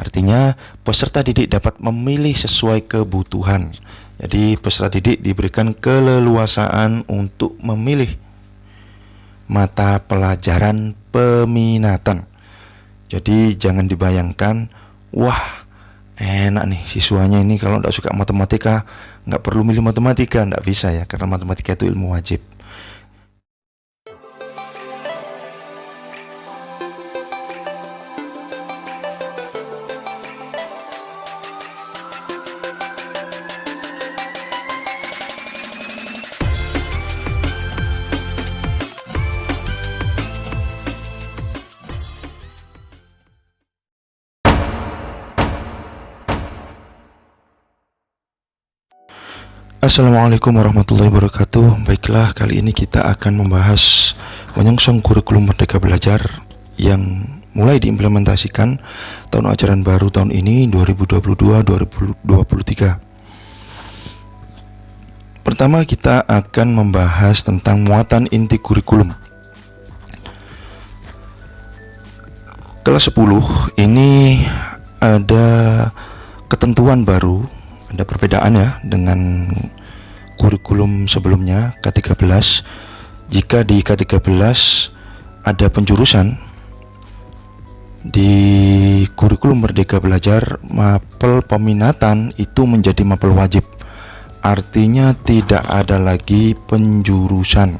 Artinya peserta didik dapat memilih sesuai kebutuhan. Jadi peserta didik diberikan keleluasaan untuk memilih mata pelajaran peminatan. Jadi jangan dibayangkan, wah enak nih siswanya ini kalau tidak suka matematika nggak perlu milih matematika, nggak bisa ya, karena matematika itu ilmu wajib. Assalamualaikum warahmatullahi wabarakatuh. Baiklah, kali ini kita akan membahas menyongsong kurikulum Merdeka Belajar yang mulai diimplementasikan tahun ajaran baru tahun ini 2022-2023. Pertama, kita akan membahas tentang muatan inti kurikulum. Kelas 10 ini ada ketentuan baru, ada perbedaan ya dengan kurikulum sebelumnya K13. Jika di K13 ada penjurusan, di kurikulum Merdeka Belajar mapel peminatan itu menjadi mapel wajib. Artinya tidak ada lagi penjurusan.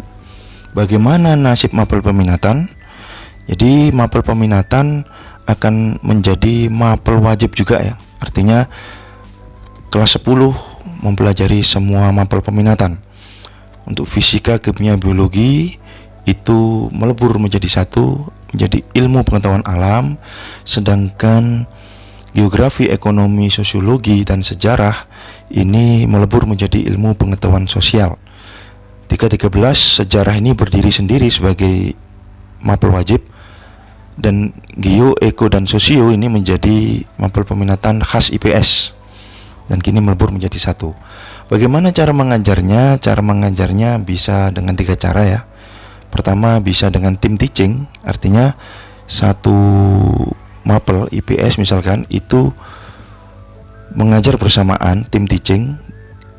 Bagaimana nasib mapel peminatan? Jadi mapel peminatan akan menjadi mapel wajib juga ya. Artinya kelas 10 mempelajari semua mapel peminatan. Untuk fisika, kimia, biologi itu melebur menjadi satu, menjadi ilmu pengetahuan alam. Sedangkan geografi, ekonomi, sosiologi, dan sejarah ini melebur menjadi ilmu pengetahuan sosial. Di K13 sejarah ini berdiri sendiri sebagai mapel wajib, dan geo, eko, dan sosio ini menjadi mapel peminatan khas IPS. Dan kini melebur menjadi satu. Bagaimana cara mengajarnya? Cara mengajarnya bisa dengan 3 cara ya. Pertama, bisa dengan tim teaching. Artinya satu mapel IPS misalkan itu mengajar bersamaan, tim teaching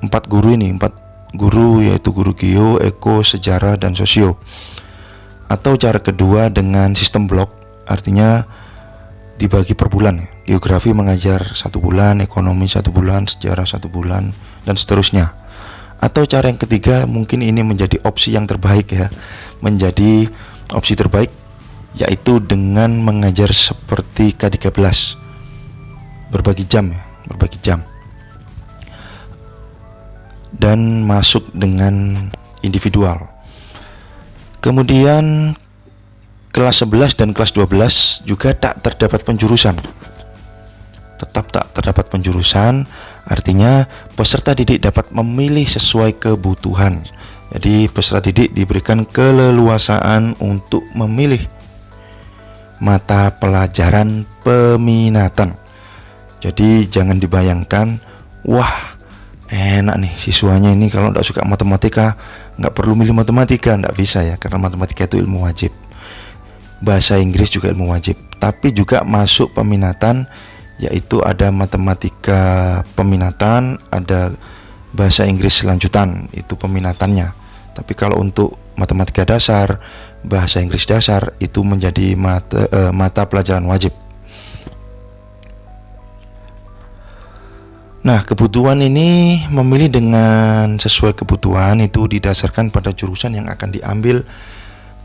4 guru ini, 4 guru yaitu guru geo, eko, sejarah, dan sosio. Atau cara kedua dengan sistem blok, artinya dibagi per bulan ya. Geografi mengajar 1 bulan, ekonomi 1 bulan, sejarah 1 bulan, dan seterusnya. Atau cara yang ketiga, mungkin ini menjadi opsi yang terbaik ya, menjadi opsi terbaik, yaitu dengan mengajar seperti K13, berbagi jam ya, berbagi jam, dan masuk dengan individual. Kemudian kelas 11 dan kelas 12 juga tak terdapat penjurusan. Tetap tak terdapat penjurusan, artinya peserta didik dapat memilih sesuai kebutuhan. Jadi peserta didik diberikan keleluasaan untuk memilih mata pelajaran peminatan. Jadi jangan dibayangkan, wah enak nih siswanya ini kalau tidak suka matematika nggak perlu milih matematika, nggak bisa ya, karena matematika itu ilmu wajib. Bahasa Inggris juga ilmu wajib, tapi juga masuk peminatan, yaitu ada matematika peminatan, ada bahasa Inggris lanjutan, itu peminatannya. Tapi kalau untuk matematika dasar, bahasa Inggris dasar itu menjadi mata pelajaran wajib. Nah, kebutuhan ini memilih dengan sesuai kebutuhan itu didasarkan pada jurusan yang akan diambil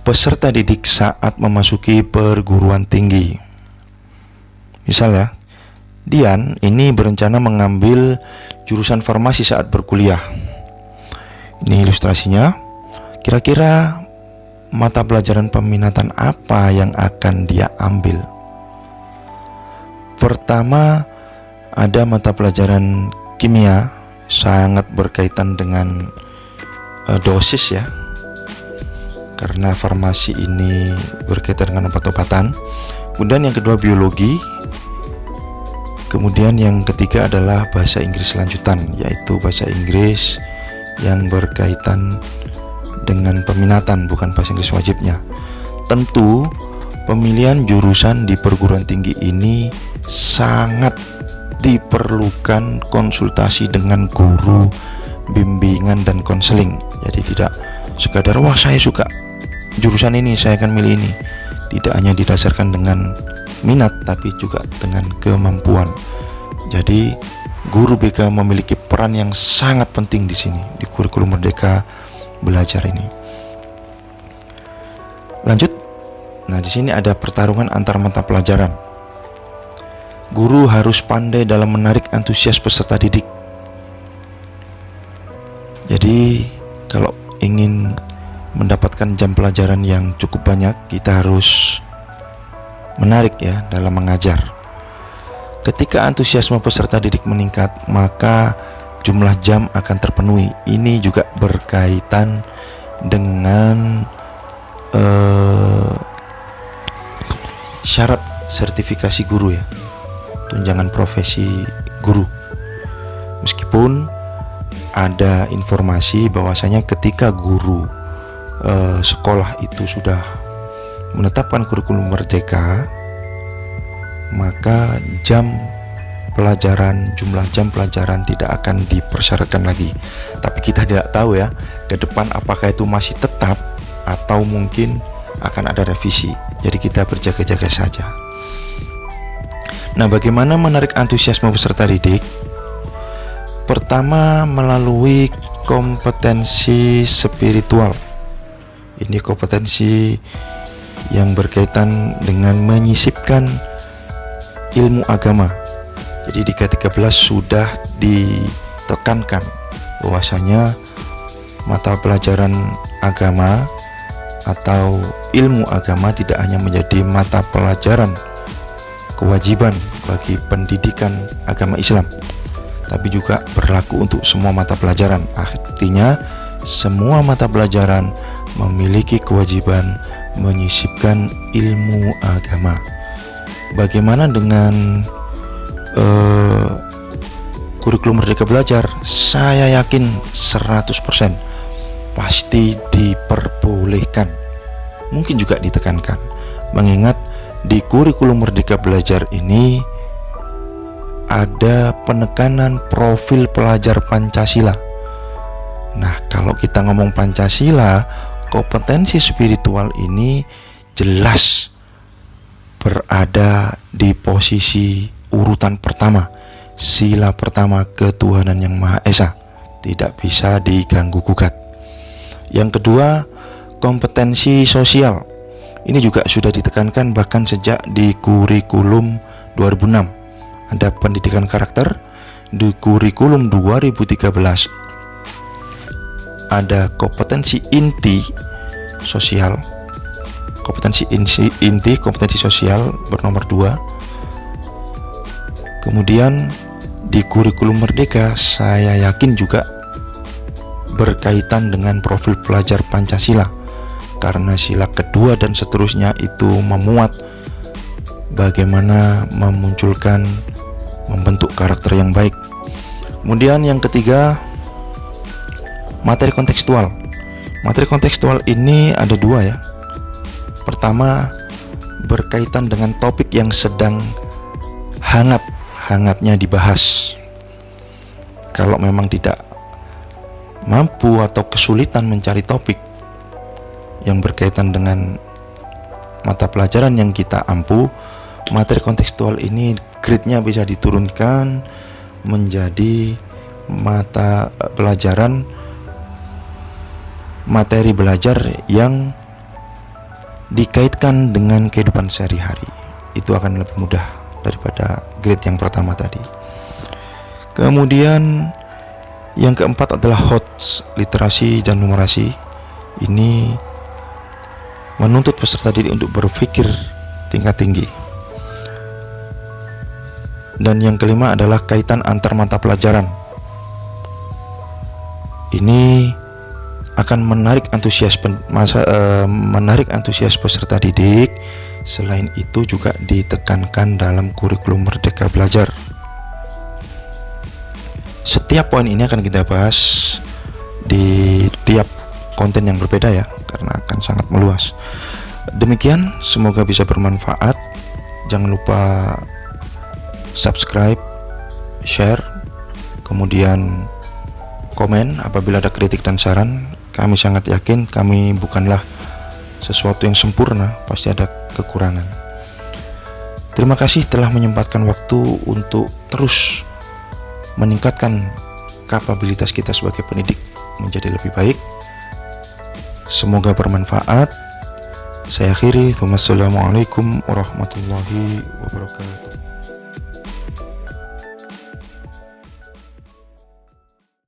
peserta didik saat memasuki perguruan tinggi. Misal ya, Dian ini berencana mengambil jurusan farmasi saat berkuliah. Ini ilustrasinya. Kira-kira mata pelajaran peminatan apa yang akan dia ambil? Pertama, ada mata pelajaran kimia, sangat berkaitan dengan dosis ya, karena farmasi ini berkaitan dengan obat-obatan. Kemudian yang kedua biologi. Kemudian yang ketiga adalah bahasa Inggris lanjutan, yaitu bahasa Inggris yang berkaitan dengan peminatan, bukan bahasa Inggris wajibnya. Tentu pemilihan jurusan di perguruan tinggi ini sangat diperlukan konsultasi dengan guru bimbingan dan konseling. Jadi tidak sekadar wah saya suka jurusan ini, saya akan milih ini. Tidak hanya didasarkan dengan minat, tapi juga dengan kemampuan. Jadi guru BK memiliki peran yang sangat penting di sini, di kurikulum Merdeka Belajar ini. Lanjut. Nah, di sini ada pertarungan antar mata pelajaran. Guru harus pandai dalam menarik antusias peserta didik. Jadi, kalau ingin mendapatkan jam pelajaran yang cukup banyak, kita harus menarik ya dalam mengajar. Ketika antusiasme peserta didik meningkat, maka jumlah jam akan terpenuhi. Ini juga berkaitan dengan syarat sertifikasi guru ya, tunjangan profesi guru. Meskipun ada informasi bahwasanya ketika guru sekolah itu sudah menetapkan kurikulum merdeka, maka jam pelajaran, jumlah jam pelajaran tidak akan dipersyaratkan lagi. Tapi kita tidak tahu ya ke depan apakah itu masih tetap atau mungkin akan ada revisi. Jadi kita berjaga-jaga saja. Nah, bagaimana menarik antusiasme peserta didik? Pertama, melalui kompetensi spiritual. Ini kompetensi yang berkaitan dengan menyisipkan ilmu agama. Jadi di K13 sudah ditekankan bahwasanya mata pelajaran agama atau ilmu agama tidak hanya menjadi mata pelajaran kewajiban bagi pendidikan agama Islam, tapi juga berlaku untuk semua mata pelajaran. Artinya semua mata pelajaran memiliki kewajiban menyisipkan ilmu agama. Bagaimana dengan kurikulum Merdeka Belajar? Saya yakin 100% pasti diperbolehkan, mungkin juga ditekankan, mengingat di kurikulum Merdeka Belajar ini ada penekanan profil pelajar Pancasila. Nah, kalau kita ngomong Pancasila, kompetensi spiritual ini jelas berada di posisi urutan pertama. Sila pertama ketuhanan yang Maha Esa, tidak bisa diganggu gugat. Yang kedua, kompetensi sosial. Ini juga sudah ditekankan bahkan sejak di kurikulum 2006. Ada pendidikan karakter. Di kurikulum 2013 ada kompetensi inti sosial. Kompetensi inti, kompetensi sosial bernomor 2. Kemudian di kurikulum Merdeka saya yakin juga berkaitan dengan profil pelajar Pancasila, karena sila kedua dan seterusnya itu memuat bagaimana memunculkan, membentuk karakter yang baik. Kemudian yang ketiga, materi kontekstual. Materi kontekstual ini ada 2 ya. Pertama, berkaitan dengan topik yang sedang hangatnya dibahas. Kalau memang tidak mampu atau kesulitan mencari topik yang berkaitan dengan mata pelajaran yang kita ampu, materi kontekstual ini grade-nya bisa diturunkan menjadi mata pelajaran materi belajar yang dikaitkan dengan kehidupan sehari-hari. Itu akan lebih mudah daripada grade yang pertama tadi. Kemudian yang keempat adalah HOTS, literasi dan numerasi. Ini menuntut peserta didik untuk berpikir tingkat tinggi. Dan yang kelima adalah kaitan antar mata pelajaran. Ini akan menarik antusias peserta didik. Selain itu juga ditekankan dalam kurikulum Merdeka Belajar. Setiap poin ini akan kita bahas di tiap konten yang berbeda ya, karena akan sangat meluas. Demikian, semoga bisa bermanfaat. Jangan lupa subscribe, share, kemudian komen apabila ada kritik dan saran. Kami sangat yakin kami bukanlah sesuatu yang sempurna, pasti ada kekurangan. Terima kasih telah menyempatkan waktu untuk terus meningkatkan kapabilitas kita sebagai pendidik menjadi lebih baik. Semoga bermanfaat. Saya akhiri. Wassalamualaikum warahmatullahi wabarakatuh.